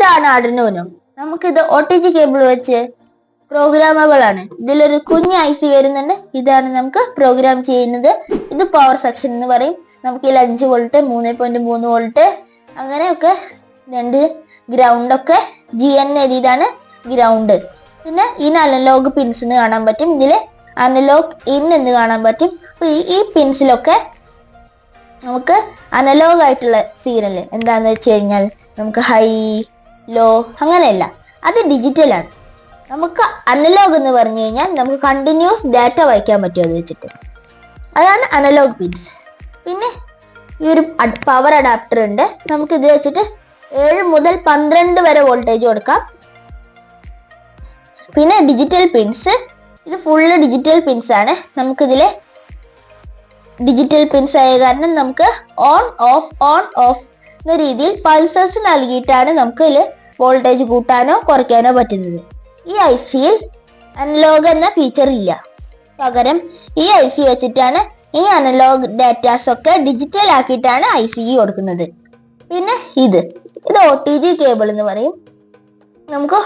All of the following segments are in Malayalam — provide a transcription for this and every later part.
ഇതാണ് ആർഡിനോ. നമുക്കിത് OTG കേബിൾ വെച്ച് പ്രോഗ്രാമബിൾ ആണ്. ഇതിലൊരു കുഞ്ഞ് IC വരുന്നുണ്ട്. ഇതാണ് നമുക്ക് പ്രോഗ്രാം ചെയ്യുന്നത്. ഇത് പവർ സെക്ഷൻ എന്ന് പറയും. നമുക്ക് ഇതിൽ 5 വോൾട്ട് 3.3 വോൾട്ട് അങ്ങനെയൊക്കെ 2 ഗ്രൗണ്ട് ഒക്കെ GN എഴുതിയതാണ് ഗ്രൗണ്ട്. പിന്നെ ഈ അനലോഗ് പിൻസ് എന്ന് കാണാൻ പറ്റും. ഇതില് അനലോഗ് ഇൻ എന്ന് കാണാൻ പറ്റും. അപ്പൊ ഈ പിൻസിലൊക്കെ നമുക്ക് അനലോഗ് ആയിട്ടുള്ള സിഗ്നൽ എന്താന്ന് വെച്ച് കഴിഞ്ഞാൽ നമുക്ക് ഹൈ ലോ അങ്ങനെയല്ല, അത് ഡിജിറ്റൽ ആണ്. നമുക്ക് അനലോഗ് എന്ന് പറഞ്ഞു കഴിഞ്ഞാൽ നമുക്ക് കണ്ടിന്യൂസ് ഡാറ്റ വായിക്കാൻ പറ്റും അത് വെച്ചിട്ട്. അതാണ് അനലോഗ് പിൻസ്. പിന്നെ ഈ ഒരു പവർ അഡാപ്റ്റർ ഉണ്ട്. നമുക്ക് ഇത് വെച്ചിട്ട് 7 മുതൽ 12 വരെ വോൾട്ടേജ് കൊടുക്കാം. പിന്നെ ഡിജിറ്റൽ പിൻസ്, ഇത് ഫുള്ള് ഡിജിറ്റൽ പിൻസ് ആണ്. നമുക്കിതില് ഡിജിറ്റൽ പിൻസ് ആയ കാരണം നമുക്ക് ഓൺ ഓഫ് എന്ന രീതിയിൽ പൾസസ് നൽകിയിട്ടാണ് നമുക്ക് ഇതിൽ വോൾട്ടേജ് കൂട്ടാനോ കുറയ്ക്കാനോ പറ്റുന്നത്. ഈ ICയിൽ അനലോഗ് എന്ന ഫീച്ചർ ഇല്ല. പകരം ഈ IC വെച്ചിട്ടാണ് ഈ അനലോഗ് ഡാറ്റാസ് ഒക്കെ ഡിജിറ്റൽ ആക്കിയിട്ടാണ് IC കൊടുക്കുന്നത്. പിന്നെ ഇത് OTG കേബിൾ എന്ന് പറയും. നമുക്ക്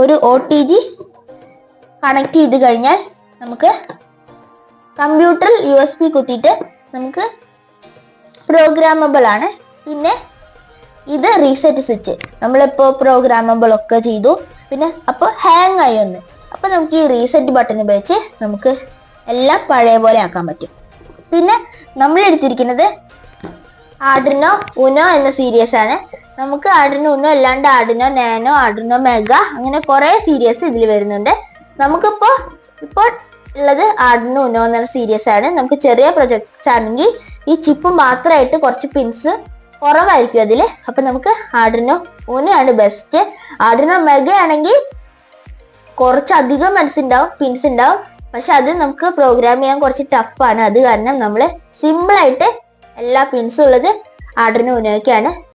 ഒരു OTG കണക്ട് ചെയ്ത് കഴിഞ്ഞാൽ നമുക്ക് കമ്പ്യൂട്ടറിൽ USB കുത്തിയിട്ട് നമുക്ക് പ്രോഗ്രാമബിൾ ആണ്. പിന്നെ ഇത് റീസെറ്റ് സ്വിച്ച്, നമ്മളിപ്പോ പ്രോഗ്രാമബിൾ ഒക്കെ ചെയ്തു, പിന്നെ അപ്പോൾ ഹാങ് ആയി ഒന്ന്, അപ്പൊ നമുക്ക് ഈ റീസെറ്റ് ബട്ടൺ ഉപയോഗിച്ച് നമുക്ക് എല്ലാം പഴയ പോലെ ആക്കാൻ പറ്റും. പിന്നെ നമ്മൾ എടുത്തിരിക്കുന്നത് ആർഡിനോ ഉനോ എന്ന സീരീസ് ആണ്. നമുക്ക് ആർഡിനോ ഉനോ അല്ലാണ്ട് ആർഡിനോ നാനോ, ആർഡിനോ മെഗ അങ്ങനെ കുറെ സീരീസ് ഇതിൽ വരുന്നുണ്ട്. ഇപ്പോൾ ഉള്ളത് ആർഡിനോ ഉനോ എന്ന സീരീസ് ആണ്. നമുക്ക് ചെറിയ പ്രൊജക്ട്സ് ആണെങ്കിൽ ഈ ചിപ്പ് മാത്രമായിട്ട് കുറച്ച് പിൻസ് കുറവായിരിക്കും അതില്. അപ്പൊ നമുക്ക് ആർഡിനോ ഉനോ ആണ് ബെസ്റ്റ്. ആർഡിനോ മെഗ ആണെങ്കിൽ കുറച്ചധികം പിൻസ് ഉണ്ടാവും. പക്ഷെ അത് നമുക്ക് പ്രോഗ്രാം ചെയ്യാൻ കുറച്ച് ടഫാണ്. അത് കാരണം നമ്മൾ സിമ്പിൾ ആയിട്ട് എല്ലാ പിൻസും ഉള്ളത് ആർഡിനോ ഉനോയ്ക്കാണ്.